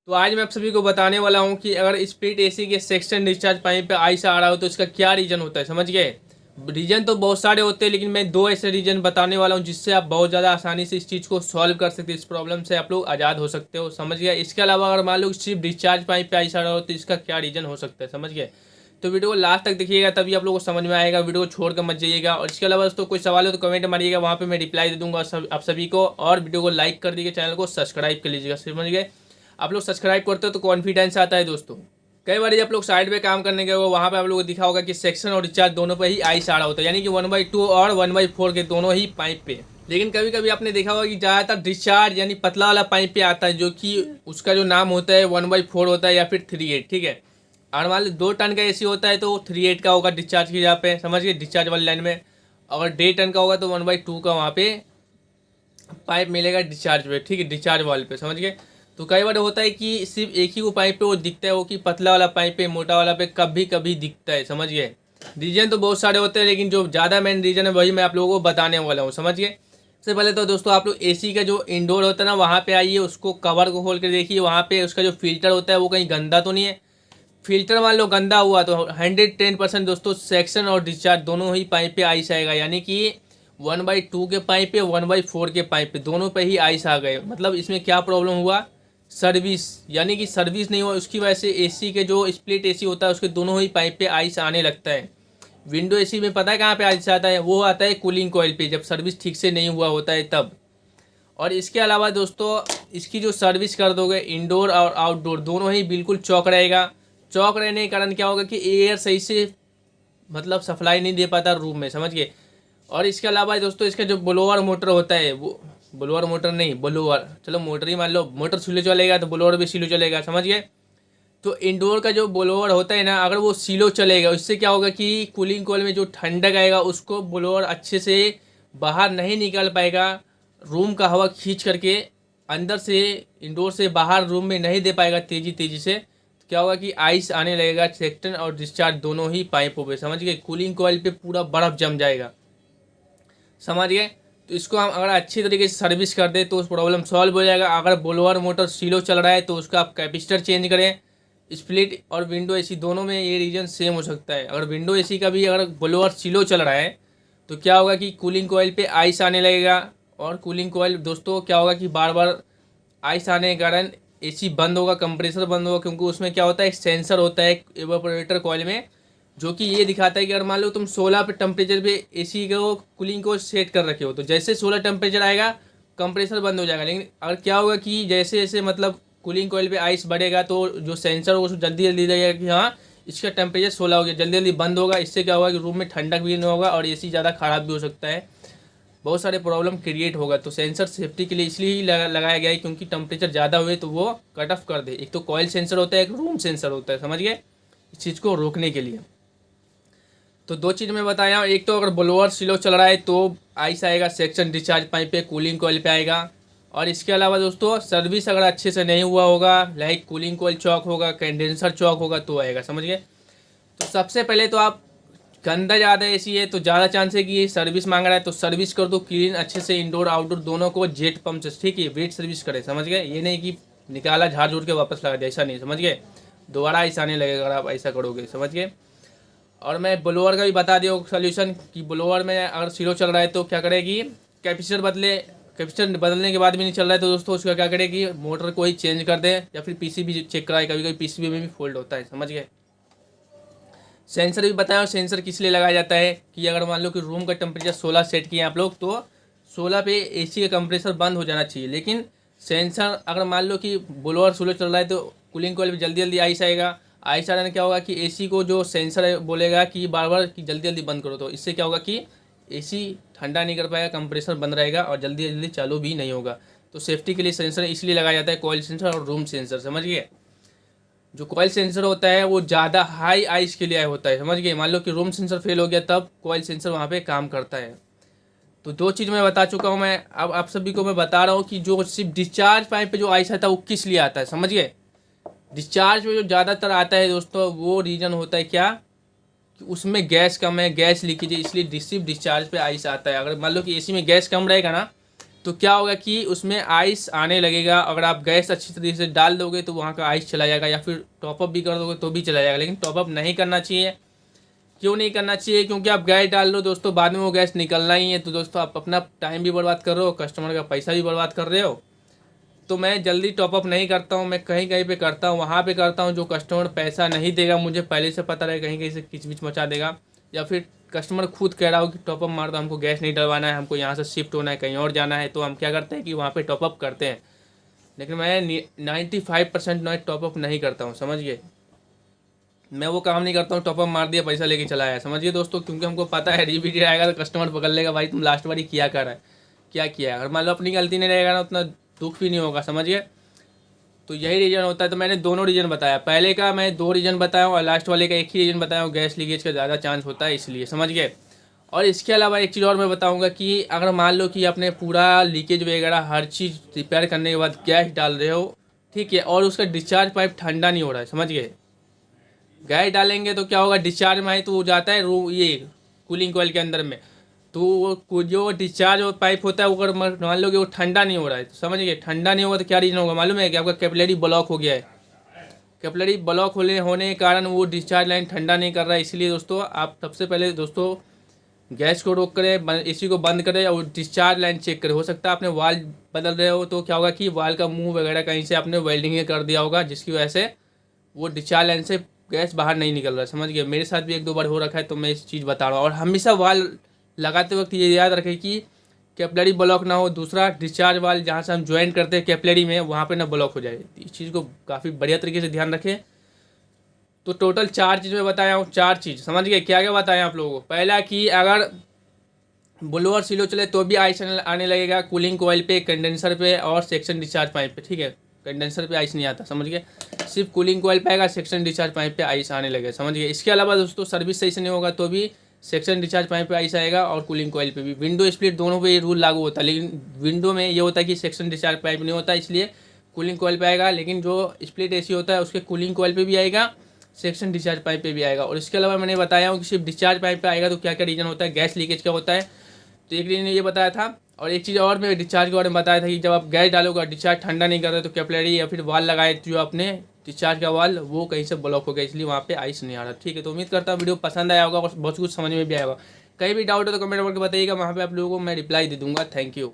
तो आज मैं आप सभी को बताने वाला हूं कि अगर स्प्लिट एसी के सेक्शन डिस्चार्ज पाइप पे आइस आ रहा हो तो इसका क्या रीजन होता है। समझ गए। रीजन तो बहुत सारे होते हैं, लेकिन मैं दो ऐसे रीजन बताने वाला हूं जिससे आप बहुत ज़्यादा आसानी से इस चीज़ को सॉल्व कर सकते हैं। इस प्रॉब्लम से आप लोग आज़ाद हो सकते हो। समझ गए। इसके अलावा अगर मान लो सिर्फ डिस्चार्ज पाइप पे आइस आ रहा हो तो इसका क्या रीजन हो सकता है। समझ गए। तो वीडियो को लास्ट तक देखिएगा, तभी आप लोगों को समझ में आएगा। वीडियो को छोड़ कर मत जाइएगा। और इसके अलावा दोस्तों कोई सवाल हो तो कमेंट मारिएगा, वहाँ पे मैं रिप्लाई दे दूंगा आप सभी को। और वीडियो को लाइक कर दीजिएगा, चैनल को सब्सक्राइब कर लीजिएगा। समझ गए। आप लोग सब्सक्राइब करते हो तो कॉन्फिडेंस आता है दोस्तों। कई बार आप लोग साइड पे काम करने गए हो, वहाँ पे आप लोगों को दिखा होगा कि सेक्शन और रिचार्ज दोनों पे ही आइस आ रहा होता है, यानी कि 1/2 और 1/4 के दोनों ही पाइप पे। लेकिन कभी कभी आपने देखा होगा कि ज़्यादातर डिस्चार्ज यानी पतला वाला पाइप पे आता है, जो कि उसका जो नाम होता है 1/4 होता है या फिर 3/8। ठीक है। और मान लो 2 टन का एसी होता है तो 3/8 का होगा डिस्चार्ज की जगह पे। समझ गए। डिस्चार्ज वाली लाइन में। अगर 1.5 टन का होगा तो 1/2 का वहाँ पे पाइप मिलेगा डिस्चार्ज पे। ठीक है। डिस्चार्ज वाल पे। समझ गए। तो कई बार होता है कि सिर्फ एक ही वो पाइप पे वो दिखता है, वो कि पतला वाला पाइप पे मोटा वाला पे कभी कभी दिखता है। समझ गए। रीजन तो बहुत सारे होते हैं, लेकिन जो ज़्यादा मेन रीजन है वही मैं आप लोगों को बताने वाला हूँ। समझ गए। सबसे पहले तो दोस्तों आप लोग एसी का जो इंडोर होता है ना, वहाँ पे आइए, उसको कवर को खोल कर देखिए। वहाँ पे उसका जो फिल्टर होता है वो कहीं गंदा तो नहीं है। फिल्टर मान लो गंदा हुआ तो 110% दोस्तों सेक्शन और डिस्चार्ज दोनों ही पाइप पे आइस आएगा, यानी कि 1/2 के पाइप पे 1/4 के पाइप पे दोनों पे ही आइस आ गए। मतलब इसमें क्या प्रॉब्लम हुआ, सर्विस, यानी कि सर्विस नहीं हुआ। उसकी वजह से एसी के जो स्प्लिट एसी होता है उसके दोनों ही पाइप पे आइस आने लगता है। विंडो एसी में पता है कहाँ पे आइस आता है, वो आता है कूलिंग कॉइल पे, जब सर्विस ठीक से नहीं हुआ होता है तब। और इसके अलावा दोस्तों इसकी जो सर्विस कर दोगे इंडोर और आउटडोर दोनों ही बिल्कुल चौक रहेगा। चौक रहने के कारण क्या होगा कि एयर सही से मतलब सप्लाई नहीं दे पाता रूम में। समझ गए। और इसके अलावा दोस्तों इसका जो ब्लोअर मोटर होता है, वो ब्लोअर मोटर नहीं, ब्लोअर, चलो मोटर ही मान लो, मोटर स्लो चलेगा तो ब्लोअर भी स्लो चलेगा। समझ गए। तो इंडोर का जो ब्लोअर होता है ना, अगर वो स्लो चलेगा उससे क्या होगा कि कूलिंग कॉइल में जो ठंडक आएगा उसको ब्लोअर अच्छे से बाहर नहीं निकाल पाएगा। रूम का हवा खींच करके अंदर से इंडोर से बाहर रूम में नहीं दे पाएगा तेजी तेजी से। तो क्या होगा कि आइस आने लगेगा सेक्शन और डिस्चार्ज दोनों ही पाइपों पे। समझ गए। कूलिंग कॉइल पे पूरा बर्फ जम जाएगा। समझ गए। तो इसको हम अगर अच्छी तरीके से सर्विस कर दें तो उस प्रॉब्लम सॉल्व हो जाएगा। अगर ब्लोअर मोटर स्लो चल रहा है तो उसका आप कैपेसिटर चेंज करें। स्प्लिट और विंडो एसी दोनों में ये रीजन सेम हो सकता है। अगर विंडो एसी का भी अगर ब्लोअर स्लो चल रहा है तो क्या होगा कि कूलिंग कोयल पे आइस आने लगेगा। और कूलिंग कोयल दोस्तों क्या होगा कि बार बार आइस आने के कारण एसी बंद होगा, कंप्रेसर बंद होगा, क्योंकि उसमें क्या होता है एक सेंसर होता है एवापोरेटर कॉइल में, जो कि ये दिखाता है कि अगर मान लो तुम 16 पे टेम्परेचर पे एसी को कूलिंग को सेट कर रखे हो तो जैसे 16 टेम्परेचर आएगा कंप्रेसर बंद हो जाएगा। लेकिन अगर क्या होगा कि जैसे जैसे मतलब कूलिंग कॉइल पे आइस बढ़ेगा तो जो सेंसर होगा उसको जल्दी जल्दी लगेगा कि हाँ इसका टेम्परेचर 16 हो गया, जल्दी जल्दी बंद होगा। इससे क्या होगा कि रूम में ठंडक भी नहीं होगा और एसी ज़्यादा ख़राब भी हो सकता है, बहुत सारे प्रॉब्लम क्रिएट होगा। तो सेंसर सेफ्टी के लिए इसलिए ही लगाया गया है, क्योंकि टेम्परेचर ज़्यादा हुए तो वो कट ऑफ कर दे। एक तो कॉइल सेंसर होता है, एक रूम सेंसर होता है। समझ गए। इस चीज़ को रोकने के लिए तो दो चीज़ मैं बताया हूँ। एक तो अगर ब्लोअर स्लो चल रहा है तो आइस आएगा सेक्शन डिस्चार्ज पाइप पे, कूलिंग कॉइल पे आएगा। और इसके अलावा दोस्तों सर्विस अगर अच्छे से नहीं हुआ होगा, लाइक कूलिंग कॉइल चौक होगा, कंडेंसर चौक होगा, तो आएगा। समझ गए। तो सबसे पहले तो आप गंदा ज़्यादा एसी है तो ज़्यादा चांस है कि ये सर्विस मांग रहा है, तो सर्विस कर दो क्लीन अच्छे से इंडोर आउटडोर दोनों को जेट पंप से। ठीक है। वेट सर्विस करें। समझ गए। ये नहीं कि निकाला झाड़ झूड़ के वापस लगा दिया, ऐसा नहीं। समझ गए। दोबारा ऐसा नहीं लगेगा अगर आप ऐसा करोगे। समझ गए। और मैं ब्लोअर का भी बता दिया सोल्यूशन कि ब्लोअर में अगर स्लो चल रहा है तो क्या करेगी, कैपेसिटर बदले। कैपेसिटर बदलने के बाद भी नहीं चल रहा है तो दोस्तों उसका क्या करेगी, मोटर को ही चेंज कर दे या फिर पीसीबी चेक कराए। कभी कभी पीसीबी में भी फॉल्ट होता है। समझ गए। सेंसर भी बताया। सेंसर किस लिए लगाया जाता है कि अगर मान लो कि रूम का टेम्परेचर 16 सेट किए आप लोग तो 16 पे एसी का कंप्रेसर बंद हो जाना चाहिए। लेकिन सेंसर अगर मान लो कि ब्लोअर स्लो चल रहा है तो कूलिंग कॉइल भी जल्दी जल्दी आइस आएगा। आइस आने क्या होगा कि एसी को जो सेंसर है बोलेगा कि बार बार कि जल्दी जल्दी बंद करो, तो इससे क्या होगा कि एसी ठंडा नहीं कर पाएगा, कंप्रेसर बंद रहेगा और जल्दी जल्दी चालू भी नहीं होगा। तो सेफ्टी के लिए सेंसर इसलिए लगाया जाता है, कॉइल सेंसर और रूम सेंसर। समझ गए। जो कॉइल सेंसर होता है वो ज़्यादा हाई आइस के लिए होता है। समझ गए। मान लो कि रूम सेंसर फेल हो गया तब कॉइल सेंसर वहाँ पे काम करता है। तो दो चीज़ मैं बता चुका हूँ। मैं अब आप सभी को मैं बता रहा हूँ कि जो सिर्फ डिस्चार्ज पाइप पे जो आइस आता है वो किस लिए आता है। समझ गए। डिस्चार्ज में जो ज़्यादातर आता है दोस्तों वो रीज़न होता है क्या कि उसमें गैस कम है, गैस लीकेज है, इसलिए सिर्फ डिस्चार्ज पे आइस आता है। अगर मान लो कि एसी में गैस कम रहेगा ना तो क्या होगा कि उसमें आइस आने लगेगा। अगर आप गैस अच्छी तरीके से डाल दोगे तो वहाँ का आइस चला जाएगा, या फिर टॉपअप भी कर दोगे तो भी चला जाएगा। लेकिन टॉपअप नहीं करना चाहिए। क्यों नहीं करना चाहिए? क्योंकि आप गैस डाल दो दोस्तों, बाद में वो गैस निकलना ही है। तो दोस्तों आप अपना टाइम भी बर्बाद कर रहे हो, कस्टमर का पैसा भी बर्बाद कर रहे हो। तो मैं जल्दी टॉपअप नहीं करता हूँ, मैं कहीं कहीं पे करता हूँ, वहाँ पे करता हूँ जो कस्टमर पैसा नहीं देगा, मुझे पहले से पता रहे कहीं कहीं से किचमिच मचा देगा, या फिर कस्टमर खुद कह रहा हो कि टॉपअप मार दो, हमको गैस नहीं डलवाना है, हमको यहाँ से शिफ्ट होना है, कहीं और जाना है, तो हम क्या करते हैं कि वहाँ पे टॉपअप करते हैं। लेकिन मैं 95% मैं टॉपअप नहीं करता हूँ, समझ गए। मैं वो काम नहीं करता हूँ टॉपअप मार दिया पैसा लेके चला आया, समझिए दोस्तों। क्योंकि हमको पता है रिपीट आएगा तो कस्टमर पकड़ लेगा, भाई तुम लास्ट बारी किया कर रहा है, क्या किया है। अगर मान लो अपनी गलती नहीं रहेगा ना, उतना दुख भी नहीं होगा, समझिए। तो यही रीज़न होता है। तो मैंने दोनों रीज़न बताया, पहले का मैं 2 रीज़न बताया हूँ और लास्ट वाले का एक ही रीज़न बताया हूँ, गैस लीकेज का ज़्यादा चांस होता है इसलिए, समझ गए। और इसके अलावा एक चीज़ और मैं बताऊँगा कि अगर मान लो कि आपने पूरा लीकेज वगैरह हर चीज़ रिपेयर करने के बाद गैस डाल रहे हो, ठीक है, और उसका डिस्चार्ज पाइप ठंडा नहीं हो रहा है, समझ गए। गैस डालेंगे तो क्या होगा, डिस्चार्ज में ही तो वो जाता है ये कूलिंग कॉइल के अंदर में, तो वो जो डिस्चार्ज पाइप होता है वो अगर मान लो कि वो ठंडा नहीं हो रहा है, तो समझ गए। ठंडा नहीं होगा तो क्या रीज़न होगा मालूम है कि आपका कैपिलरी ब्लॉक हो गया है। कैपिलरी ब्लॉक होने के कारण वो डिस्चार्ज लाइन ठंडा नहीं कर रहा है। इसलिए दोस्तों आप सबसे पहले दोस्तों गैस को रोक करें, एसी को बंद करें और डिस्चार्ज लाइन चेक करें। हो सकता है आपने वाल बदल रहे हो तो क्या होगा कि वाल का मुंह वगैरह कहीं से आपने वेल्डिंग कर दिया होगा, जिसकी वजह से वो डिस्चार्ज लाइन से गैस बाहर नहीं निकल रहा है, समझ गए। मेरे साथ भी 1-2 बार हो रखा है, तो मैं इस चीज़ बता रहा हूँ। और हमेशा वाल लगाते वक्त ये याद रखें कि कैपिलरी ब्लॉक ना हो, दूसरा डिस्चार्ज वाल जहाँ से हम ज्वाइन करते हैं कैपिलरी में वहाँ पे ना ब्लॉक हो जाए। इस चीज़ को काफ़ी बढ़िया तरीके से ध्यान रखें। तो टोटल 4 चीज़ मैं बताया हूँ, 4 चीज़ समझ गए। क्या क्या बताया आप लोगों को? पहला कि अगर ब्लोअर स्लो चले तो भी आइस आने लगेगा कूलिंग कॉइल पे, कंडेंसर पे और सेक्शन डिस्चार्ज पाइप पे, ठीक है। कंडेंसर पे आइस नहीं आता, समझ गए। सिर्फ कूलिंग कॉइल पे आएगा, सेक्शन डिस्चार्ज पाइप पे आइस आने लगेगा, समझ गए। इसके अलावा दोस्तों सर्विस सही से नहीं होगा तो भी सेक्शन डिस्चार्ज पाइप पे आइस आएगा और कूलिंग कॉइल पे भी। विंडो स्प्लिट दोनों पे ये रूल लागू होता है, लेकिन विंडो में ये होता है कि सेक्शन डिस्चार्ज पाइप नहीं होता, इसलिए कूलिंग कॉइल पे आएगा। लेकिन जो स्प्लिट एसी होता है उसके कूलिंग कॉइल पे भी आएगा, सेक्शन डिस्चार्ज पाइप पे भी आएगा। और इसके अलावा मैंने बताया हूँ कि सिर्फ डिस्चार्ज पाइप पे आएगा तो क्या क्या रीजन होता है, गैस लीकेज का होता है, तो एक रीजन ये बताया था। और एक चीज़ और मैं डिस्चार्ज के बारे में बताया था कि जब आप गैस डालोगे डिस्चार्ज ठंडा नहीं कर रहे तो कैपिलरी या फिर वाल लगाए जो अपने डिस्चार्ज का वाल वो कहीं से ब्लॉक हो गया, इसलिए वहाँ पे आइस नहीं आ रहा, ठीक है। तो उम्मीद करता हूँ वीडियो पसंद आया होगा और बहुत कुछ समझ में भी आएगा। कहीं भी डाउट हो तो कमेंट करके बताइएगा, वहाँ पे आप लोगों को मैं रिप्लाई दे दूँगा। Thank you.